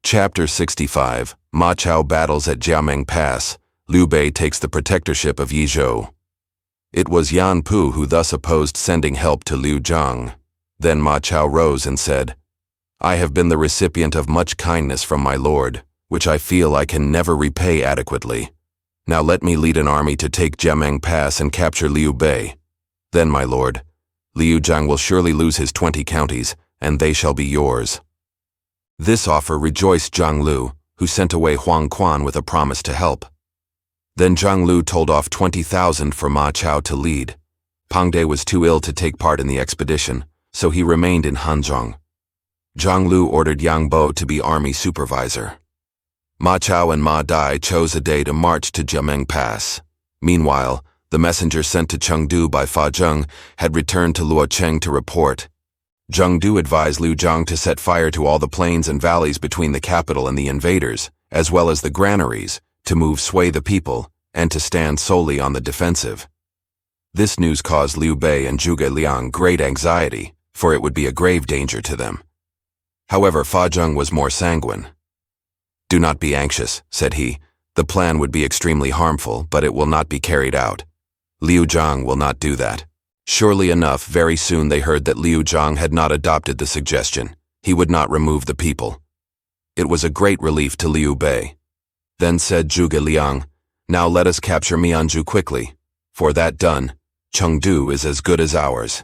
Chapter 65. Ma Chao battles at Jiameng Pass. Liu Bei takes the protectorship of Yizhou. It was Yan Pu who thus opposed sending help to Liu Zhang. Then Ma Chao rose and said, "I have been the recipient of much kindness from my lord, which I feel I can never repay adequately. Now let me lead an army to take Jiameng Pass and capture Liu Bei. Then, my lord, Liu Zhang will surely lose his 20 counties, and they shall be yours." This offer rejoiced Zhang Lu, who sent away Sun Quan with a promise to help. Then Zhang Lu told off 20,000 for Ma Chao to lead. Pang De was too ill to take part in the expedition, so he remained in Hanzhong. Zhang Lu ordered Yang Bo to be army supervisor. Ma Chao and Ma Dai chose a day to march to Jiameng Pass. Meanwhile, the messenger sent to Chengdu by Fa Zheng had returned to Luocheng to report. Chengdu advised Liu Zhang to set fire to all the plains and valleys between the capital and the invaders, as well as the granaries, to move sway the people, and to stand solely on the defensive. This news caused Liu Bei and Zhuge Liang great anxiety, for it would be a grave danger to them. However, Fa Zheng was more sanguine. "Do not be anxious," said he. "The plan would be extremely harmful, but it will not be carried out. Liu Zhang will not do that." Surely enough, very soon they heard that Liu Zhang had not adopted the suggestion. He would not remove the people. It was a great relief to Liu Bei. Then said Zhuge Liang, "Now let us capture Mianzhu quickly. For that done, Chengdu is as good as ours."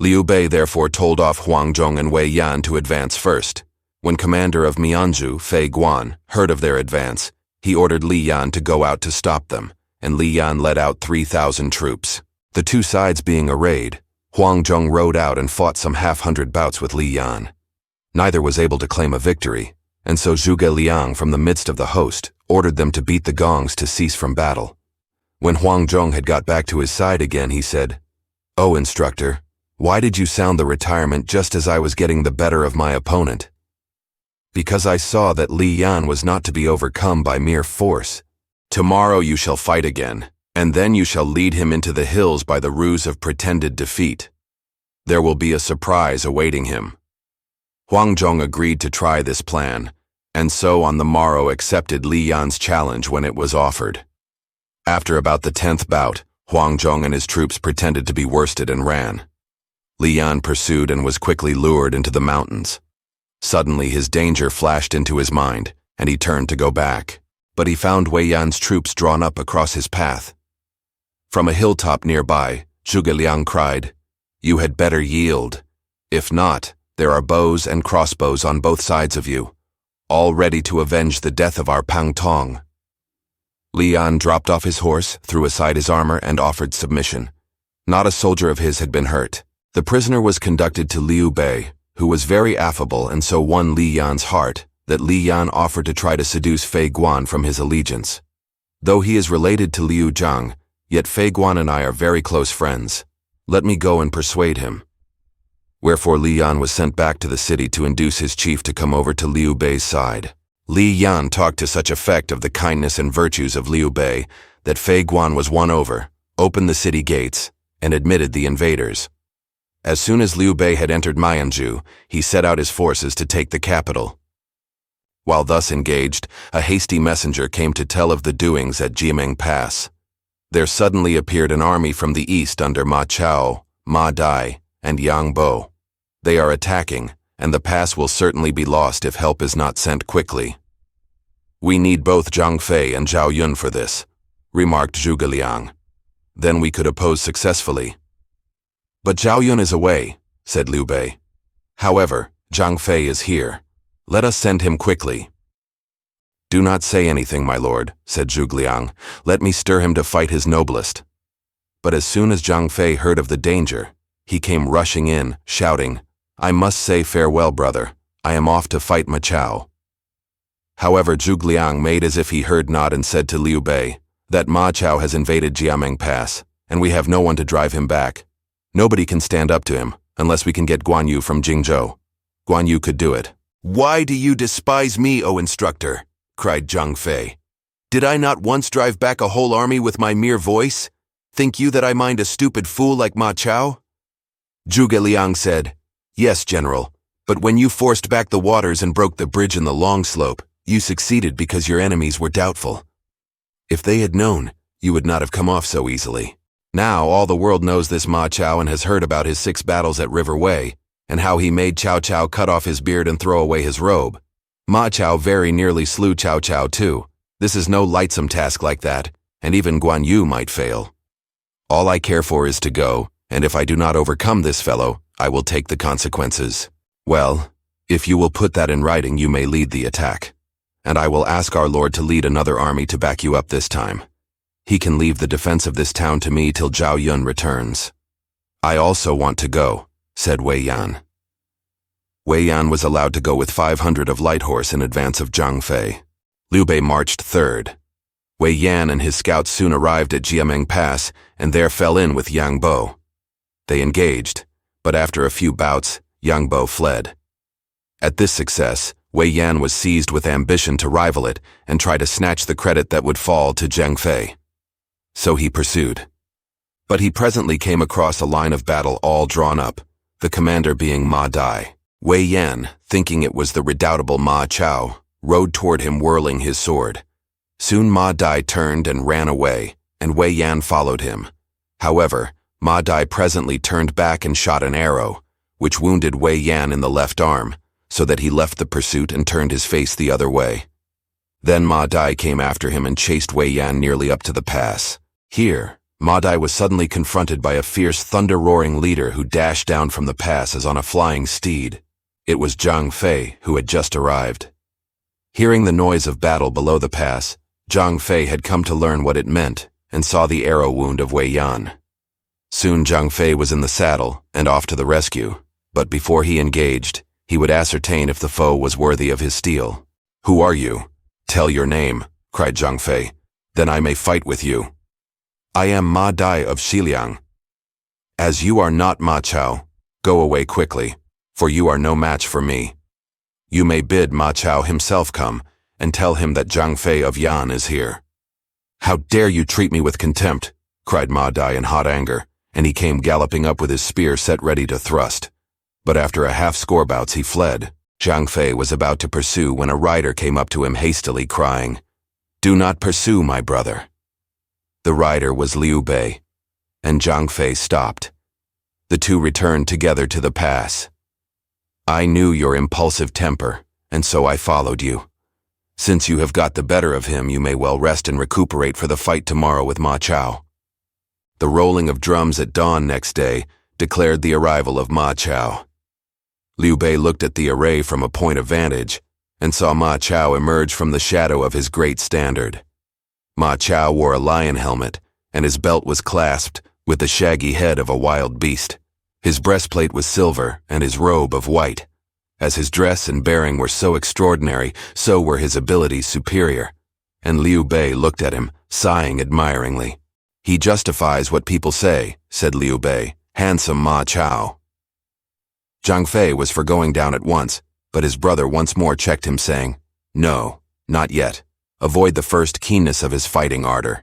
Liu Bei therefore told off Huangzhong and Wei Yan to advance first. When commander of Mianzhu, Fei Guan, heard of their advance, he ordered Li Yan to go out to stop them, and Li Yan led out 3,000 troops. The two sides being arrayed, Huangzhong rode out and fought some 500 bouts with Li Yan. Neither was able to claim a victory, and so Zhuge Liang from the midst of the host ordered them to beat the gongs to cease from battle. When Huangzhong had got back to his side again, he said, "O instructor, why did you sound the retirement just as I was getting the better of my opponent?" "Because I saw that Li Yan was not to be overcome by mere force. Tomorrow you shall fight again, and then you shall lead him into the hills by the ruse of pretended defeat. There will be a surprise awaiting him." Huangzhong agreed to try this plan, and so on the morrow accepted Li Yan's challenge when it was offered. After about the 10th bout, Huangzhong and his troops pretended to be worsted and ran. Li Yan pursued and was quickly lured into the mountains. Suddenly his danger flashed into his mind, and he turned to go back. But he found Wei Yan's troops drawn up across his path. From a hilltop nearby, Zhuge Liang cried, "You had better yield. If not, there are bows and crossbows on both sides of you, all ready to avenge the death of our Pang Tong." Li Yan dropped off his horse, threw aside his armor, and offered submission. Not a soldier of his had been hurt. The prisoner was conducted to Liu Bei, who was very affable and so won Li Yan's heart, that Li Yan offered to try to seduce Fei Guan from his allegiance. "Though he is related to Liu Zhang, yet Fei Guan and I are very close friends. Let me go and persuade him." Wherefore Li Yan was sent back to the city to induce his chief to come over to Liu Bei's side. Li Yan talked to such effect of the kindness and virtues of Liu Bei that Fei Guan was won over, opened the city gates, and admitted the invaders. As soon as Liu Bei had entered Mianzhu, he set out his forces to take the capital. While thus engaged, a hasty messenger came to tell of the doings at Jiameng Pass. There suddenly appeared an army from the east under Ma Chao, Ma Dai, and Yang Bo. They are attacking, and the pass will certainly be lost if help is not sent quickly. "We need both Zhang Fei and Zhao Yun for this," remarked Zhuge Liang. "Then we could oppose successfully." "But Zhao Yun is away," said Liu Bei. "However, Zhang Fei is here. Let us send him quickly." "Do not say anything, my lord," said Zhuge Liang. "Let me stir him to fight his noblest." But as soon as Zhang Fei heard of the danger, he came rushing in, shouting, "I must say farewell, brother. I am off to fight Ma Chao." However, Zhuge Liang made as if he heard not and said to Liu Bei, "That Ma Chao has invaded Jiameng Pass, and we have no one to drive him back. Nobody can stand up to him, unless we can get Guan Yu from Jingzhou. Guan Yu could do it." "Why do you despise me, O instructor?" cried Zhang Fei. "Did I not once drive back a whole army with my mere voice? Think you that I mind a stupid fool like Ma Chao?" Zhuge Liang said, "Yes, General, But when you forced back the waters and broke the bridge in the long slope, you succeeded because your enemies were doubtful. If they had known, you would not have come off so easily. Now all the world knows this Ma Chao and has heard about his 6 battles at River Wei, and how he made Cao Cao cut off his beard and throw away his robe. Ma Chao very nearly slew Cao Cao too. This is no lightsome task like that, and even Guan Yu might fail. All I care for is to go, and if I do not overcome this fellow, I will take the consequences. Well, if you will put that in writing, you may lead the attack. And I will ask our Lord to lead another army to back you up this time. He can leave the defense of this town to me till Zhao Yun returns. I also want to go, said Wei Yan. Wei Yan was allowed to go with 500 of light horse in advance of Zhang Fei. Liu Bei marched third. Wei Yan and his scouts soon arrived at Jiameng Pass and there fell in with Yang Bo. They engaged, but after a few bouts, Yang Bo fled. At this success, Wei Yan was seized with ambition to rival it and try to snatch the credit that would fall to Zhang Fei. So he pursued. But he presently came across a line of battle all drawn up, the commander being Ma Dai. Wei Yan, thinking it was the redoubtable Ma Chao, rode toward him whirling his sword. Soon Ma Dai turned and ran away, and Wei Yan followed him. However, Ma Dai presently turned back and shot an arrow, which wounded Wei Yan in the left arm, so that he left the pursuit and turned his face the other way. Then Ma Dai came after him and chased Wei Yan nearly up to the pass. Here, Ma Dai was suddenly confronted by a fierce thunder-roaring leader who dashed down from the pass as on a flying steed. It was Zhang Fei who had just arrived. Hearing the noise of battle below the pass, Zhang Fei had come to learn what it meant and saw the arrow wound of Wei Yan. Soon Zhang Fei was in the saddle and off to the rescue, but before he engaged, he would ascertain if the foe was worthy of his steel. "Who are you? Tell your name," cried Zhang Fei. "Then I may fight with you." "I am Ma Dai of Xiliang." "As you are not Ma Chao, go away quickly, for you are no match for me. You may bid Ma Chao himself come, and tell him that Zhang Fei of Yan is here." "How dare you treat me with contempt?" cried Ma Dai in hot anger, and he came galloping up with his spear set ready to thrust. But after a half-score bouts he fled. Zhang Fei was about to pursue when a rider came up to him hastily crying, "Do not pursue, my brother." The rider was Liu Bei, and Zhang Fei stopped. The two returned together to the pass. "I knew your impulsive temper, and so I followed you. Since you have got the better of him, you may well rest and recuperate for the fight tomorrow with Ma Chao." The rolling of drums at dawn next day declared the arrival of Ma Chao. Liu Bei looked at the array from a point of vantage and saw Ma Chao emerge from the shadow of his great standard. Ma Chao wore a lion helmet, and his belt was clasped with the shaggy head of a wild beast. His breastplate was silver and his robe of white. As his dress and bearing were so extraordinary, so were his abilities superior. And Liu Bei looked at him, sighing admiringly. "He justifies what people say," said Liu Bei. "Handsome Ma Chao." Zhang Fei was for going down at once, but his brother once more checked him, saying, "No, not yet. Avoid the first keenness of his fighting ardor."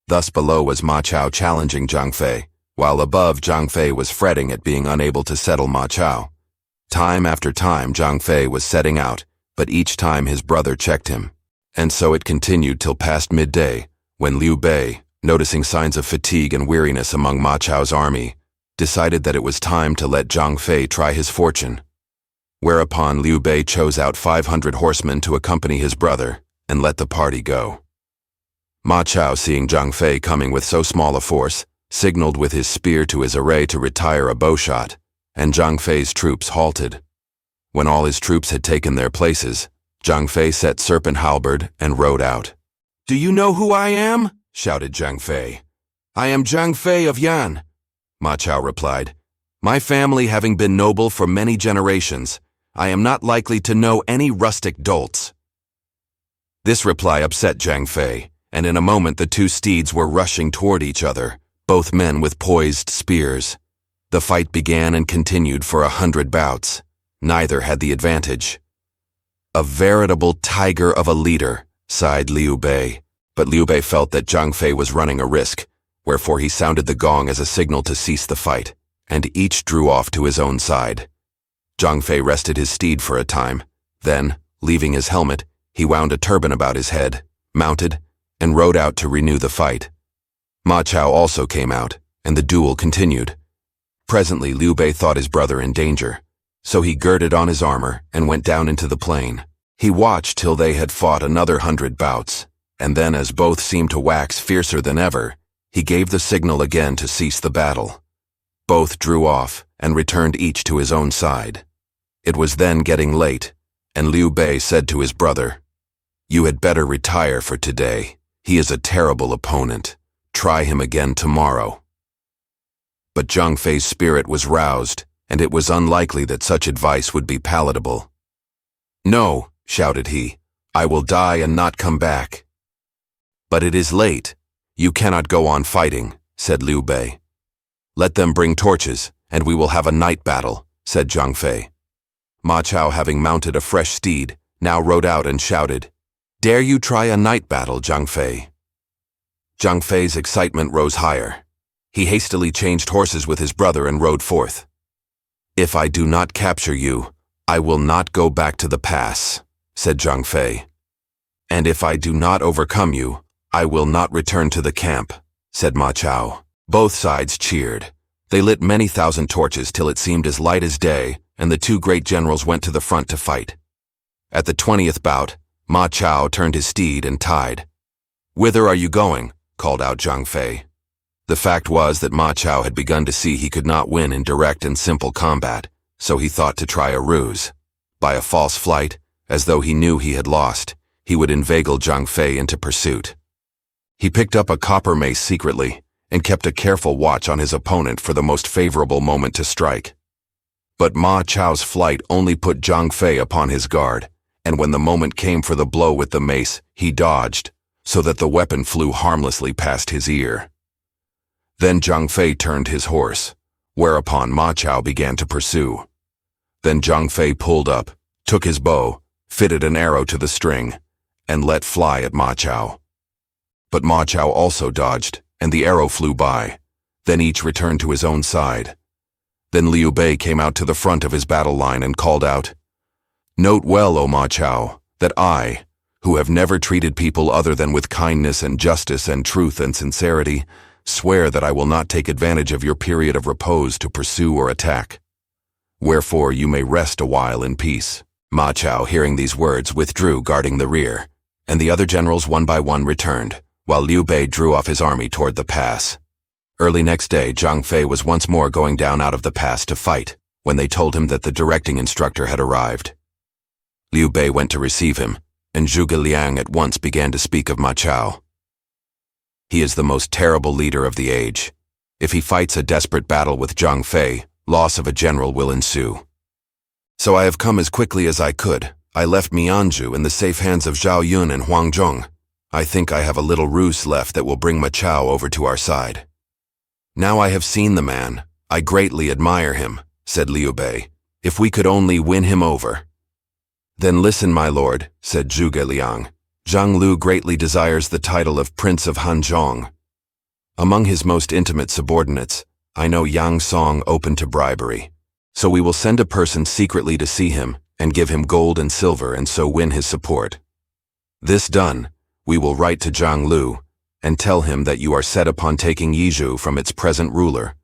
Thus below was Ma Chao challenging Zhang Fei, while above Zhang Fei was fretting at being unable to settle Ma Chao. Time after time Zhang Fei was setting out, but each time his brother checked him. And so it continued till past midday, when Liu Bei, noticing signs of fatigue and weariness among Ma Chao's army, decided that it was time to let Zhang Fei try his fortune. Whereupon Liu Bei chose out 500 horsemen to accompany his brother and let the party go. Ma Chao, seeing Zhang Fei coming with so small a force, signaled with his spear to his array to retire a bowshot, and Zhang Fei's troops halted. When all his troops had taken their places, Zhang Fei set serpent halberd and rode out. "Do you know who I am?" shouted Zhang Fei. "I am Zhang Fei of Yan," Ma Chao replied. "My family having been noble for many generations, I am not likely to know any rustic dolts." This reply upset Zhang Fei, and in a moment the two steeds were rushing toward each other, both men with poised spears. The fight began and continued for 100 bouts. Neither had the advantage. "A veritable tiger of a leader," sighed Liu Bei, but Liu Bei felt that Zhang Fei was running a risk, wherefore he sounded the gong as a signal to cease the fight, and each drew off to his own side. Zhang Fei rested his steed for a time. Then, leaving his helmet, he wound a turban about his head, mounted, and rode out to renew the fight. Ma Chao also came out, and the duel continued. Presently Liu Bei thought his brother in danger, so he girded on his armor and went down into the plain. He watched till they had fought another 100 bouts, and then as both seemed to wax fiercer than ever, he gave the signal again to cease the battle. Both drew off and returned each to his own side. It was then getting late, and Liu Bei said to his brother, "You had better retire for today. He is a terrible opponent. Try him again tomorrow." But Zhang Fei's spirit was roused, and it was unlikely that such advice would be palatable. "No," shouted he, "I will die and not come back." "But it is late. You cannot go on fighting," said Liu Bei. "Let them bring torches, and we will have a night battle," said Zhang Fei. Ma Chao, having mounted a fresh steed, now rode out and shouted, "Dare you try a night battle, Zhang Fei?" Zhang Fei's excitement rose higher. He hastily changed horses with his brother and rode forth. "If I do not capture you, I will not go back to the pass," said Zhang Fei. "And if I do not overcome you, I will not return to the camp," said Ma Chao. Both sides cheered. They lit many thousand torches till it seemed as light as day, and the two great generals went to the front to fight. At the 20th bout, Ma Chao turned his steed and tied. "Whither are you going?" called out Zhang Fei. The fact was that Ma Chao had begun to see he could not win in direct and simple combat, so he thought to try a ruse. By a false flight, as though he knew he had lost, he would inveigle Zhang Fei into pursuit. He picked up a copper mace secretly and kept a careful watch on his opponent for the most favorable moment to strike. But Ma Chao's flight only put Zhang Fei upon his guard, and when the moment came for the blow with the mace, he dodged, so that the weapon flew harmlessly past his ear. Then Zhang Fei turned his horse, whereupon Ma Chao began to pursue. Then Zhang Fei pulled up, took his bow, fitted an arrow to the string, and let fly at Ma Chao. But Ma Chao also dodged, and the arrow flew by. Then each returned to his own side. Then Liu Bei came out to the front of his battle line and called out, "Note well, O Ma Chao, that I, who have never treated people other than with kindness and justice and truth and sincerity, swear that I will not take advantage of your period of repose to pursue or attack. Wherefore you may rest a while in peace." Ma Chao, hearing these words, withdrew guarding the rear, and the other generals one by one returned, while Liu Bei drew off his army toward the pass. Early next day, Zhang Fei was once more going down out of the pass to fight, when they told him that the directing instructor had arrived. Liu Bei went to receive him, and Zhuge Liang at once began to speak of Ma Chao. "He is the most terrible leader of the age. If he fights a desperate battle with Zhang Fei, loss of a general will ensue. So I have come as quickly as I could. I left Mianzhu in the safe hands of Zhao Yun and Huang Zhong. I think I have a little ruse left that will bring Ma Chao over to our side." "Now I have seen the man. I greatly admire him," said Liu Bei. "If we could only win him over." "Then listen, my lord," said Zhuge Liang. "Zhang Lu greatly desires the title of Prince of Hanzhong. Among his most intimate subordinates, I know Yang Song open to bribery. So we will send a person secretly to see him and give him gold and silver and so win his support. This done, we will write to Zhang Lu and tell him that you are set upon taking Yizhou from its present ruler,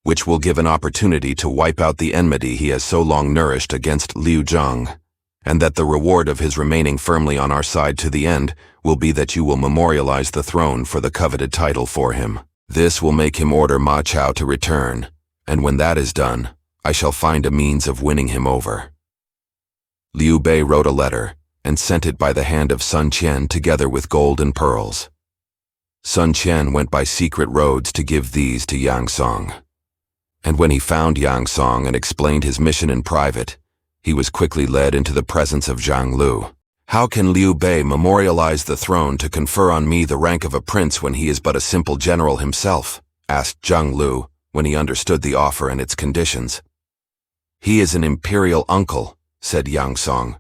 which will give an opportunity to wipe out the enmity he has so long nourished against Liu Zhang, and that the reward of his remaining firmly on our side to the end will be that you will memorialize the throne for the coveted title for him. This will make him order Ma Chao to return, and when that is done, I shall find a means of winning him over." Liu Bei wrote a letter and sent it by the hand of Sun Quan together with gold and pearls. Sun Quan went by secret roads to give these to Yang Song. And when he found Yang Song and explained his mission in private, he was quickly led into the presence of Zhang Lu. "How can Liu Bei memorialize the throne to confer on me the rank of a prince when he is but a simple general himself?" asked Zhang Lu when he understood the offer and its conditions. "He is an imperial uncle," said Yang Song.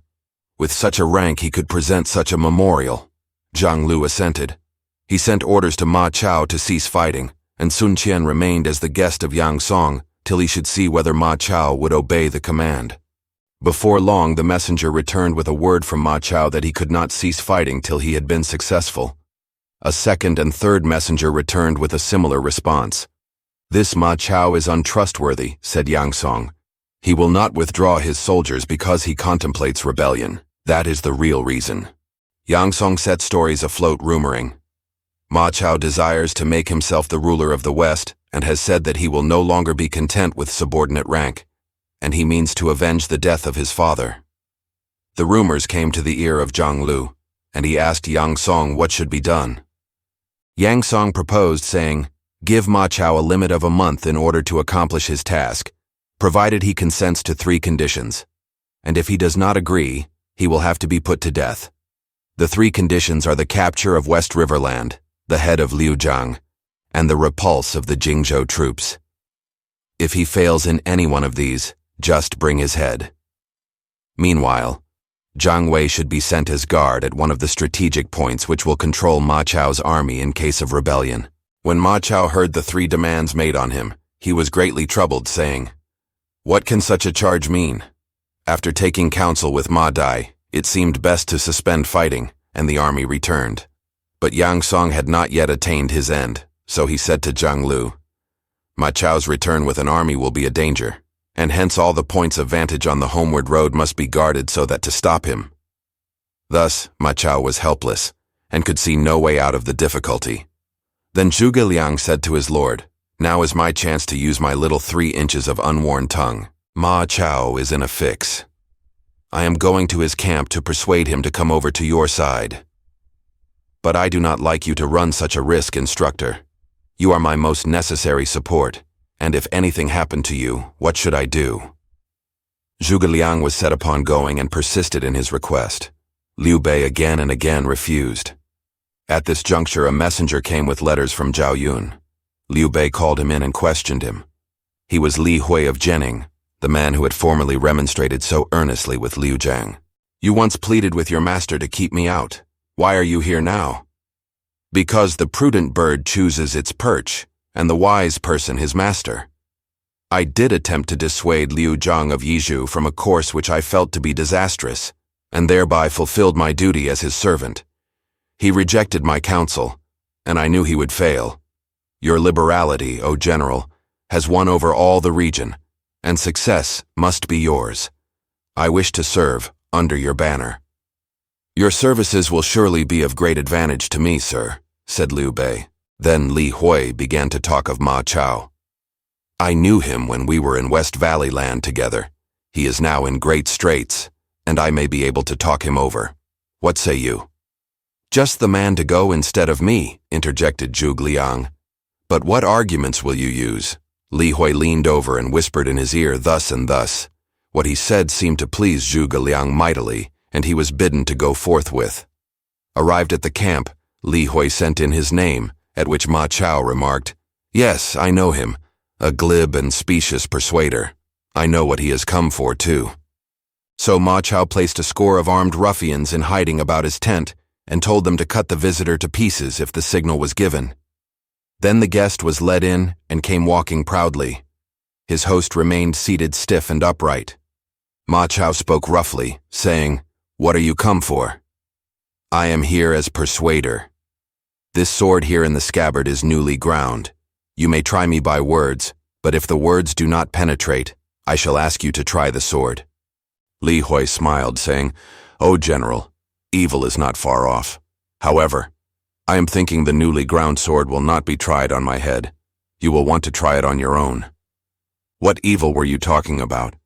"With such a rank he could present such a memorial." Zhang Lu assented. He sent orders to Ma Chao to cease fighting, and Sun Quan remained as the guest of Yang Song till he should see whether Ma Chao would obey the command. Before long, the messenger returned with a word from Ma Chao that he could not cease fighting till he had been successful. A second and third messenger returned with a similar response. "This Ma Chao is untrustworthy," said Yang Song. "He will not withdraw his soldiers because he contemplates rebellion. That is the real reason." Yang Song set stories afloat rumoring. Ma Chao desires to make himself the ruler of the West and has said that he will no longer be content with subordinate rank, and he means to avenge the death of his father. The rumors came to the ear of Zhang Lu, and he asked Yang Song what should be done. Yang Song proposed, saying, "Give Ma Chao a limit of a month in order to accomplish his task, provided he consents to 3 conditions, and if he does not agree, he will have to be put to death. The 3 conditions are the capture of West Riverland, the head of Liu Zhang, and the repulse of the Yizhou troops. If he fails in any one of these, just bring his head." Meanwhile, Jiang Wei should be sent as guard at one of the strategic points which will control Ma Chao's army in case of rebellion. When Ma Chao heard the 3 demands made on him, he was greatly troubled, saying, "What can such a charge mean?" After taking counsel with Ma Dai, it seemed best to suspend fighting, and the army returned. But Yang Song had not yet attained his end, so he said to Zhang Lu, "Ma Chao's return with an army will be a danger, and hence all the points of vantage on the homeward road must be guarded so that to stop him." Thus, Ma Chao was helpless, and could see no way out of the difficulty. Then Zhuge Liang said to his lord, "Now is my chance to use my little 3 inches of unworn tongue. Ma Chao is in a fix. I am going to his camp to persuade him to come over to your side. But I do not like you to run such a risk, instructor. You are my most necessary support, and if anything happened to you, what should I do?" Zhuge Liang was set upon going and persisted in his request. Liu Bei again and again refused. At this juncture, a messenger came with letters from Zhao Yun. Liu Bei called him in and questioned him. He was Li Hui of Jiameng, the man who had formerly remonstrated so earnestly with Liu Zhang. "You once pleaded with your master to keep me out. Why are you here now?" "Because the prudent bird chooses its perch, and the wise person his master. I did attempt to dissuade Liu Zhang of Yizhou from a course which I felt to be disastrous, and thereby fulfilled my duty as his servant. He rejected my counsel, and I knew he would fail. Your liberality, O General, has won over all the region, and success must be yours. I wish to serve under your banner." "Your services will surely be of great advantage to me, sir," said Liu Bei. Then Li Hui began to talk of Ma Chao. "I knew him when we were in West Valley land together. He is now in great straits, and I may be able to talk him over. What say you?" "Just the man to go instead of me," interjected Zhuge Liang. "But what arguments will you use?" Li Hui leaned over and whispered in his ear thus and thus. What he said seemed to please Zhuge Liang mightily, and he was bidden to go forthwith. Arrived at the camp, Li Hui sent in his name, at which Ma Chao remarked, "Yes, I know him, a glib and specious persuader. I know what he has come for, too." So Ma Chao placed a score of armed ruffians in hiding about his tent and told them to cut the visitor to pieces if the signal was given. Then the guest was led in and came walking proudly. His host remained seated stiff and upright. Ma Chao spoke roughly, saying, "What are you come for?" "I am here as persuader. This sword here in the scabbard is newly ground. You may try me by words, but if the words do not penetrate, I shall ask you to try the sword." Li Hui smiled, saying, "O General, evil is not far off. However, I am thinking the newly ground sword will not be tried on my head. You will want to try it on your own." "What evil were you talking about?"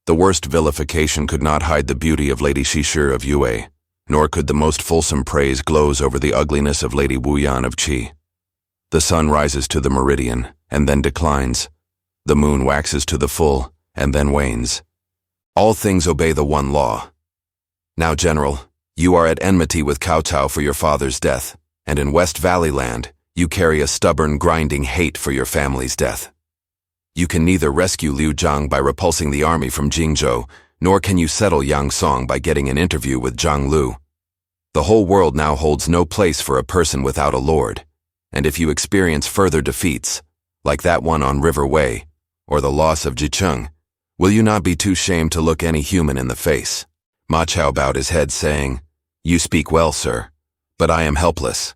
"The worst vilification could not hide the beauty of Lady Shishir of Yue, nor could the most fulsome praise gloze over the ugliness of Lady Wuyan of Qi. The sun rises to the meridian, and then declines. The moon waxes to the full, and then wanes. All things obey the one law. Now, General, you are at enmity with Cao Cao for your father's death, and in West Valley land, you carry a stubborn, grinding hate for your family's death. You can neither rescue Liu Zhang by repulsing the army from Yizhou, nor can you settle Yang Song by getting an interview with Zhang Lu. The whole world now holds no place for a person without a lord, and if you experience further defeats, like that one on River Wei, or the loss of Jicheng, Will you not be too shamed to look any human in the face? Ma Chao bowed his head, saying, You speak well, sir, but I am helpless.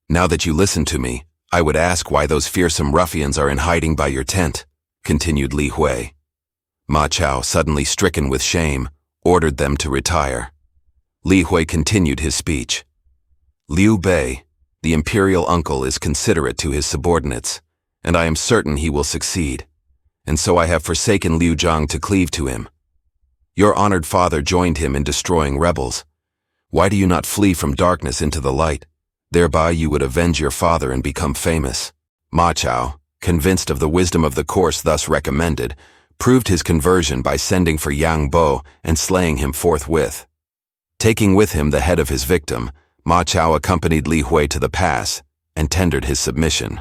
Now that you listen to me, I would ask why those fearsome ruffians are in hiding by your tent, continued Li Hui. Ma Chao, suddenly stricken with shame, ordered them to retire. Li Hui continued his speech. Liu Bei, the imperial uncle, is considerate to his subordinates, and I am certain he will succeed, and so I have forsaken Liu Zhang to cleave to him. Your honored father joined him in destroying rebels. Why do you not flee from darkness into the light? Thereby you would avenge your father and become famous. Ma Chao, convinced of the wisdom of the course thus recommended, proved his conversion by sending for Yang Bo and slaying him forthwith. Taking with him the head of his victim, Ma Chao accompanied Li Hui to the pass and tendered his submission.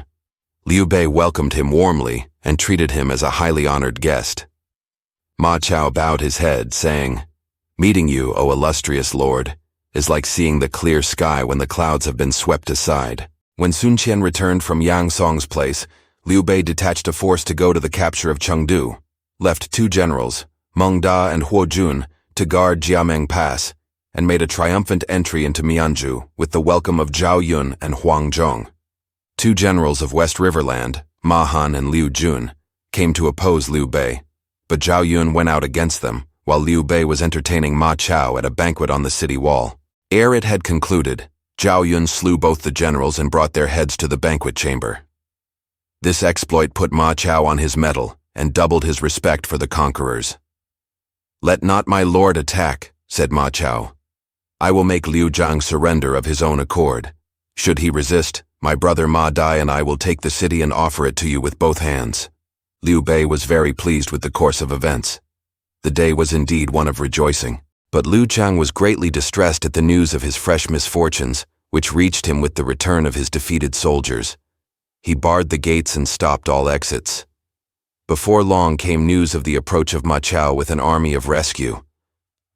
Liu Bei welcomed him warmly and treated him as a highly honored guest. Ma Chao bowed his head, saying, Meeting you, O illustrious lord, is like seeing the clear sky when the clouds have been swept aside. When Sun Quan returned from Yang Song's place, Liu Bei detached a force to go to the capture of Chengdu, left 2 generals, Meng Da and Huo Jun, to guard Jiameng Pass, and made a triumphant entry into Mianzhu with the welcome of Zhao Yun and Huang Zhong. 2 generals of West Riverland, Ma Han and Liu Jun, came to oppose Liu Bei, but Zhao Yun went out against them, while Liu Bei was entertaining Ma Chao at a banquet on the city wall. Ere it had concluded, Zhao Yun slew both the generals and brought their heads to the banquet chamber. This exploit put Ma Chao on his mettle and doubled his respect for the conquerors. Let not my lord attack, said Ma Chao. I will make Liu Zhang surrender of his own accord. Should he resist, my brother Ma Dai and I will take the city and offer it to you with both hands. Liu Bei was very pleased with the course of events. The day was indeed one of rejoicing, but Liu Zhang was greatly distressed at the news of his fresh misfortunes, which reached him with the return of his defeated soldiers. He barred the gates and stopped all exits. Before long came news of the approach of Ma Chao with an army of rescue.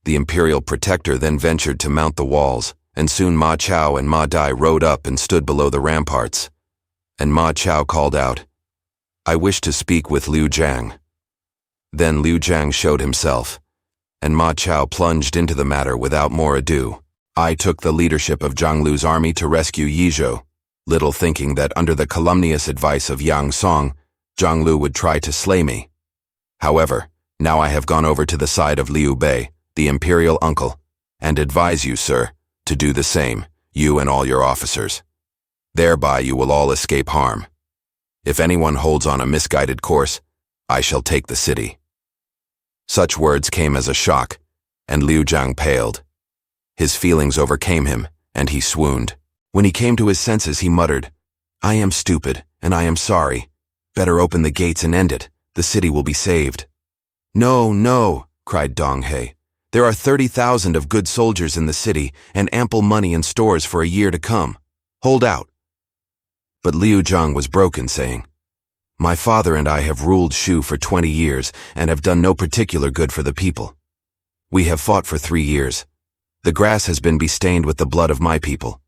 The imperial protector then ventured to mount the walls, and soon Ma Chao and Ma Dai rode up and stood below the ramparts. And Ma Chao called out, I wish to speak with Liu Zhang. Then Liu Zhang showed himself, and Ma Chao plunged into the matter without more ado. I took the leadership of Zhang Lu's army to rescue Yizhou, little thinking that under the calumnious advice of Yang Song, Zhang Lu would try to slay me. However, now I have gone over to the side of Liu Bei, the imperial uncle, and advise you, sir, to do the same, you and all your officers. Thereby you will all escape harm. If anyone holds on a misguided course, I shall take the city. Such words came as a shock, and Liu Zhang paled. His feelings overcame him, and he swooned. When he came to his senses, he muttered, I am stupid, and I am sorry. Better open the gates and end it. The city will be saved. No, no, cried Dong He. There are 30,000 of good soldiers in the city, and ample money and stores for a year to come. Hold out. But Liu Zhang was broken, saying, My father and I have ruled Shu for 20 years and have done no particular good for the people. We have fought for 3 years. The grass has been bestained with the blood of my people.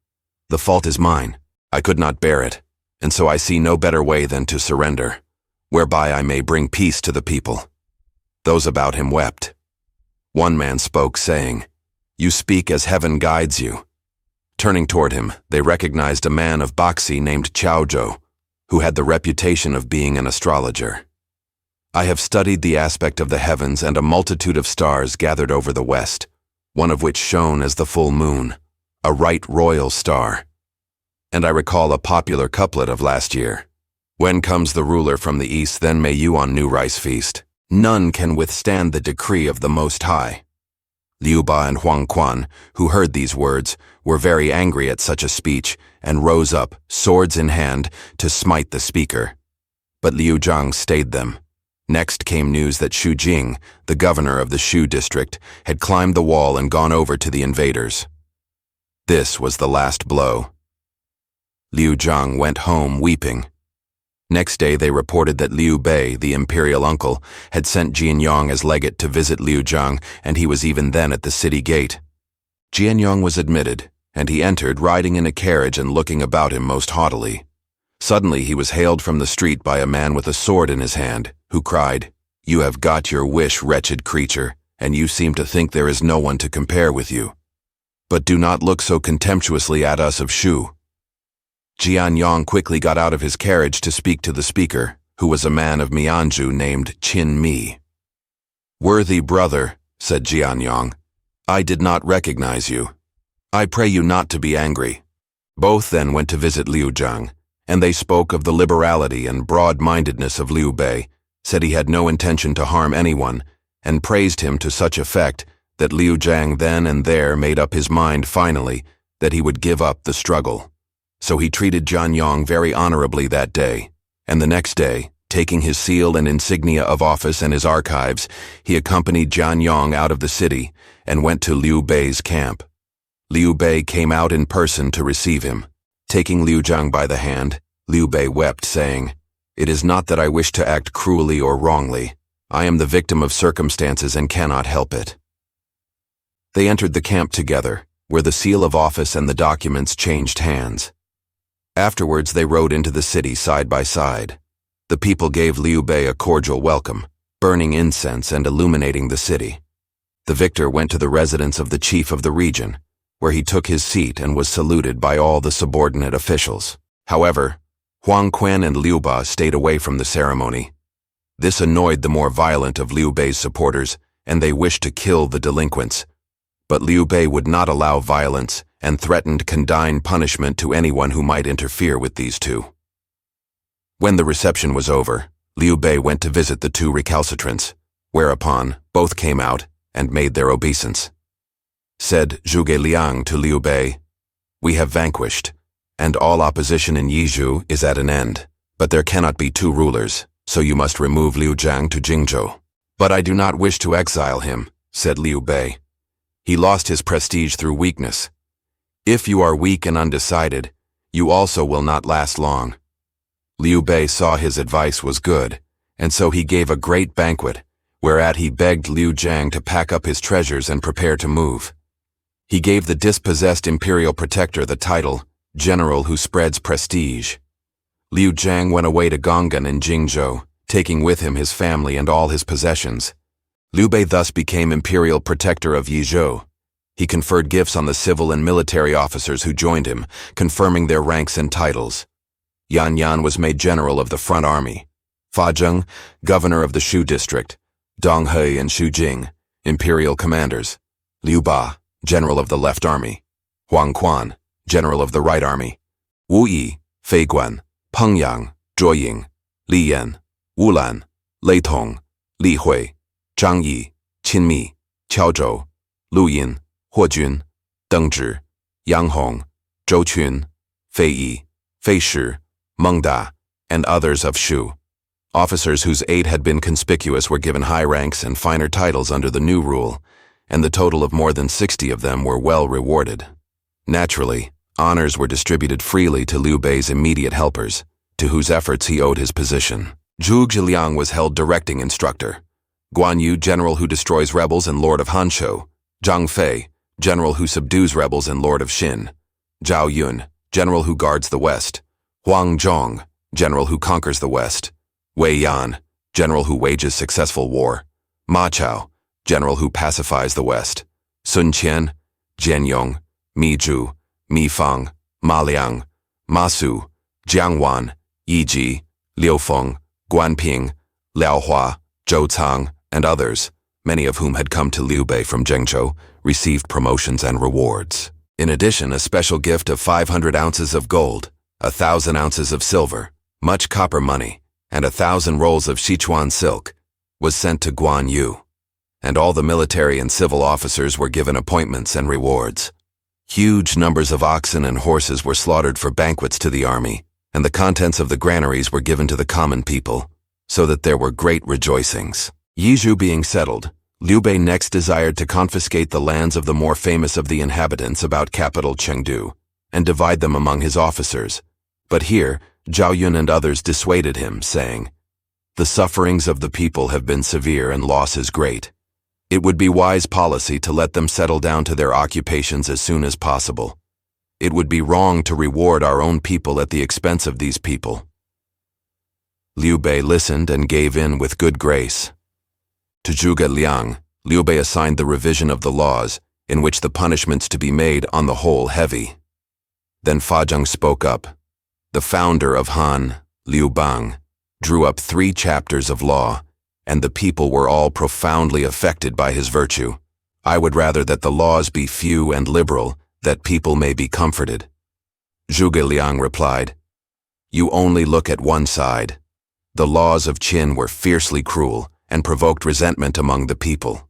The fault is mine. I could not bear it, and so I see no better way than to surrender, whereby I may bring peace to the people. Those about him wept. One man spoke, saying, You speak as heaven guides you. Turning toward him, they recognized a man of Baxi named Chao, who had the reputation of being an astrologer. I have studied the aspect of the heavens, and a multitude of stars gathered over the west, one of which shone as the full moon, a right royal star. And I recall a popular couplet of last year. When comes the ruler from the east, then may you on new rice feast. None can withstand the decree of the Most High. Liu Bei and Sun Quan, who heard these words, were very angry at such a speech and rose up, swords in hand, to smite the speaker. But Liu Zhang stayed them. Next came news that Xu Jing, the governor of the Shu district, had climbed the wall and gone over to the invaders. This was the last blow. Liu Zhang went home weeping. Next day they reported that Liu Bei, the imperial uncle, had sent Jianyong as legate to visit Liu Zhang, and he was even then at the city gate. Jianyong was admitted, and he entered riding in a carriage and looking about him most haughtily. Suddenly he was hailed from the street by a man with a sword in his hand, who cried, You have got your wish, wretched creature, and you seem to think there is no one to compare with you. But do not look so contemptuously at us of Shu." Jiameng quickly got out of his carriage to speak to the speaker, who was a man of Mianzhu named Qin Mi. "Worthy brother," said Jiameng, "I did not recognize you. I pray you not to be angry." Both then went to visit Liu Zhang, and they spoke of the liberality and broad-mindedness of Liu Bei, said he had no intention to harm anyone, and praised him to such effect that Liu Zhang then and there made up his mind finally that he would give up the struggle. So he treated Jiameng very honorably that day, and the next day, taking his seal and insignia of office and his archives, he accompanied Jiameng out of the city and went to Liu Bei's camp. Liu Bei came out in person to receive him. Taking Liu Zhang by the hand, Liu Bei wept, saying, "It is not that I wish to act cruelly or wrongly. I am the victim of circumstances and cannot help it." They entered the camp together, where the seal of office and the documents changed hands. Afterwards they rode into the city side by side. The people gave Liu Bei a cordial welcome, burning incense and illuminating the city. The victor went to the residence of the chief of the region, where he took his seat and was saluted by all the subordinate officials. However, Sun Quan and Liu Bei stayed away from the ceremony. This annoyed the more violent of Liu Bei's supporters, and they wished to kill the delinquents. But Liu Bei would not allow violence and threatened condign punishment to anyone who might interfere with these two. When the reception was over, Liu Bei went to visit the two recalcitrants, whereupon both came out and made their obeisance. Said Zhuge Liang to Liu Bei, "We have vanquished, and all opposition in Yizhou is at an end, but there cannot be two rulers, so you must remove Liu Zhang to Jingzhou." "But I do not wish to exile him," said Liu Bei. "He lost his prestige through weakness. If you are weak and undecided, you also will not last long." Liu Bei saw his advice was good, and so he gave a great banquet, whereat he begged Liu Zhang to pack up his treasures and prepare to move. He gave the dispossessed imperial protector the title, General who spreads prestige. Liu Zhang went away to Gonggan in Jingzhou, taking with him his family and all his possessions. Liu Bei thus became imperial protector of Yizhou. He conferred gifts on the civil and military officers who joined him, confirming their ranks and titles. Yan Yan was made general of the front army. Fa Zheng, governor of the Shu district. Dong He and Xu Jing, imperial commanders. Liu Bei, general of the left army. Sun Quan, general of the right army. Wu Yi, Fei Guan, Peng Yang, Zhuo Ying, Li Yan, Wu Lan, Lei Tong, Li Hui, Zhang Yi, Qin Mi, Cao Zhou, Lu Yin, Huo Jun, Deng Zhi, Yang Hong, Zhou Qun, Fei Yi, Fei Shi, Meng Da, and others of Shu. Officers whose aid had been conspicuous were given high ranks and finer titles under the new rule, and the total of more than 60 of them were well rewarded. Naturally, honors were distributed freely to Liu Bei's immediate helpers, to whose efforts he owed his position. Zhuge Liang was held directing instructor. Guan Yu, general who destroys rebels and lord of Hanshou. Zhang Fei, general who subdues rebels and lord of Xin. Zhao Yun, general who guards the west. Huang Zhong, general who conquers the west. Wei Yan, general who wages successful war. Ma Chao, general who pacifies the west. Sun Qian, Jian Yong, Mi Zhu, Mi Fang, Ma Liang, Ma Su, Jiang Wan, Yi Ji, Liu Feng, Guan Ping, Liao Hua, Zhou Cang, and others, many of whom had come to Liu Bei from Zhengzhou, received promotions and rewards. In addition, a special gift of 500 ounces of gold, 1,000 ounces of silver, much copper money, and 1,000 rolls of Sichuan silk was sent to Guan Yu, and all the military and civil officers were given appointments and rewards. Huge numbers of oxen and horses were slaughtered for banquets to the army, and the contents of the granaries were given to the common people, so that there were great rejoicings. Yizhou being settled, Liu Bei next desired to confiscate the lands of the more famous of the inhabitants about capital Chengdu, and divide them among his officers. But here, Zhao Yun and others dissuaded him, saying, "The sufferings of the people have been severe and loss is great. It would be wise policy to let them settle down to their occupations as soon as possible. It would be wrong to reward our own people at the expense of these people." Liu Bei listened and gave in with good grace. To Zhuge Liang, Liu Bei assigned the revision of the laws, in which the punishments to be made on the whole heavy. Then Fa Zheng spoke up. The founder of Han, Liu Bei, drew up 3 chapters of law, and the people were all profoundly affected by his virtue. I would rather that the laws be few and liberal, that people may be comforted. Zhuge Liang replied, You only look at one side. The laws of Qin were fiercely cruel and provoked resentment among the people.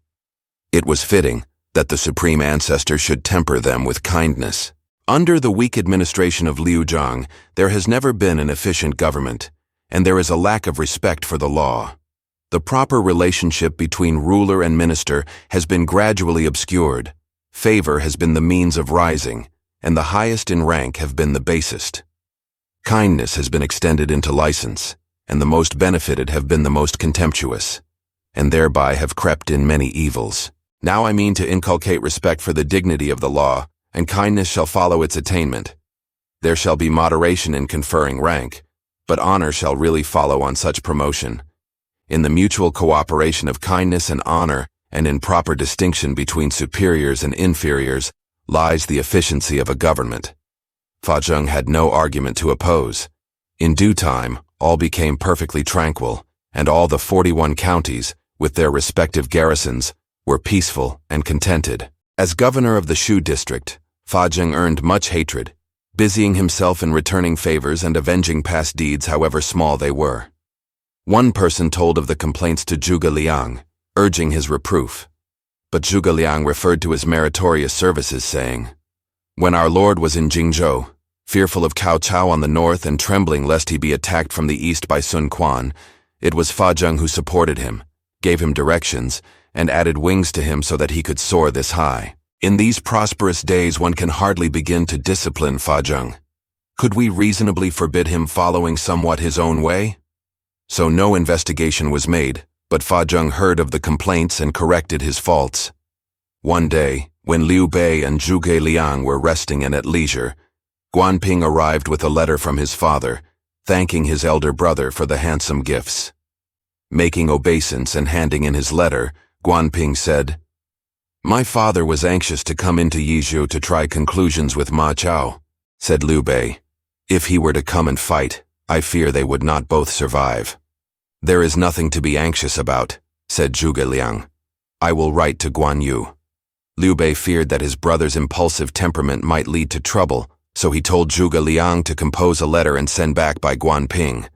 It was fitting that the supreme ancestor should temper them with kindness. Under the weak administration of Liu Zhang, there has never been an efficient government, and there is a lack of respect for the law. The proper relationship between ruler and minister has been gradually obscured. Favor has been the means of rising, and the highest in rank have been the basest. Kindness has been extended into license, and the most benefited have been the most contemptuous, and thereby have crept in many evils. Now I mean to inculcate respect for the dignity of the law, and kindness shall follow its attainment. There shall be moderation in conferring rank, but honor shall really follow on such promotion. In the mutual cooperation of kindness and honor, and in proper distinction between superiors and inferiors, lies the efficiency of a government. Fa Zheng had no argument to oppose. In due time, all became perfectly tranquil, and all the 41 counties, with their respective garrisons, were peaceful and contented. As governor of the Shu district, Fa Zheng earned much hatred, busying himself in returning favors and avenging past deeds however small they were. One person told of the complaints to Zhuge Liang, urging his reproof. But Zhuge Liang referred to his meritorious services, saying, When our lord was in Yizhou, fearful of Cao Cao on the north and trembling lest he be attacked from the east by Sun Quan, it was Fa Zheng who supported him, gave him directions, and added wings to him so that he could soar this high. In these prosperous days one can hardly begin to discipline Fa Zheng. Could we reasonably forbid him following somewhat his own way? So no investigation was made, but Fa Zheng heard of the complaints and corrected his faults. One day, when Liu Bei and Zhuge Liang were resting and at leisure, Guan Ping arrived with a letter from his father, thanking his elder brother for the handsome gifts. Making obeisance and handing in his letter, Guan Ping said, My father was anxious to come into Yizhou to try conclusions with Ma Chao, said Liu Bei. If he were to come and fight, I fear they would not both survive. There is nothing to be anxious about, said Zhuge Liang. I will write to Guan Yu. Liu Bei feared that his brother's impulsive temperament might lead to trouble, so he told Zhuge Liang to compose a letter and send back by Guan Ping.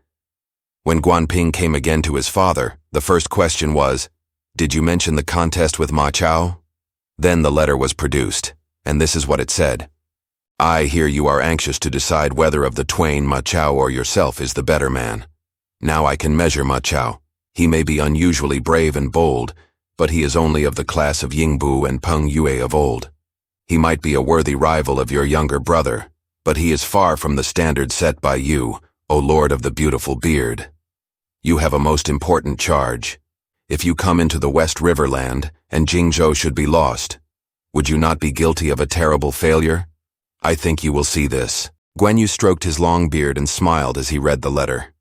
When Guan Ping came again to his father, the first question was, Did you mention the contest with Ma Chao? Then the letter was produced, and this is what it said. I hear you are anxious to decide whether of the twain Ma Chao or yourself is the better man. Now I can measure Ma Chao. He may be unusually brave and bold, but he is only of the class of Yingbu and Peng Yue of old. He might be a worthy rival of your younger brother, but he is far from the standard set by you, O Lord of the beautiful beard. You have a most important charge. If you come into the West Riverland, and Jingzhou should be lost, would you not be guilty of a terrible failure? I think you will see this. Guan Yu stroked his long beard and smiled as he read the letter.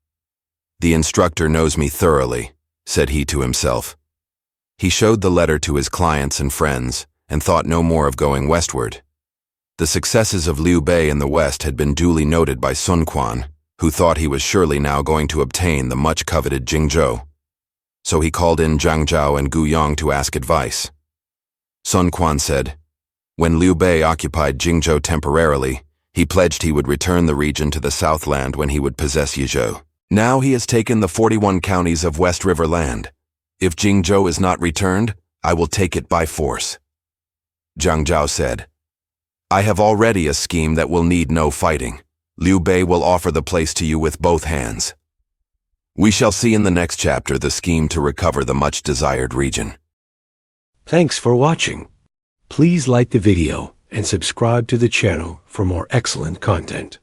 The instructor knows me thoroughly, said he to himself. He showed the letter to his clients and friends, and thought no more of going westward. The successes of Liu Bei in the west had been duly noted by Sun Quan, who thought he was surely now going to obtain the much-coveted Jingzhou. So he called in Zhang Zhao and Gu Yong to ask advice. Sun Quan said, When Liu Bei occupied Jingzhou temporarily, he pledged he would return the region to the Southland when he would possess Yizhou. Now he has taken the 41 counties of West River land. If Jingzhou is not returned, I will take it by force. Zhang Zhao said, I have already a scheme that will need no fighting. Liu Bei will offer the place to you with both hands. We shall see in the next chapter the scheme to recover the much-desired region. Thanks for watching. Please like the video and subscribe to the channel for more excellent content.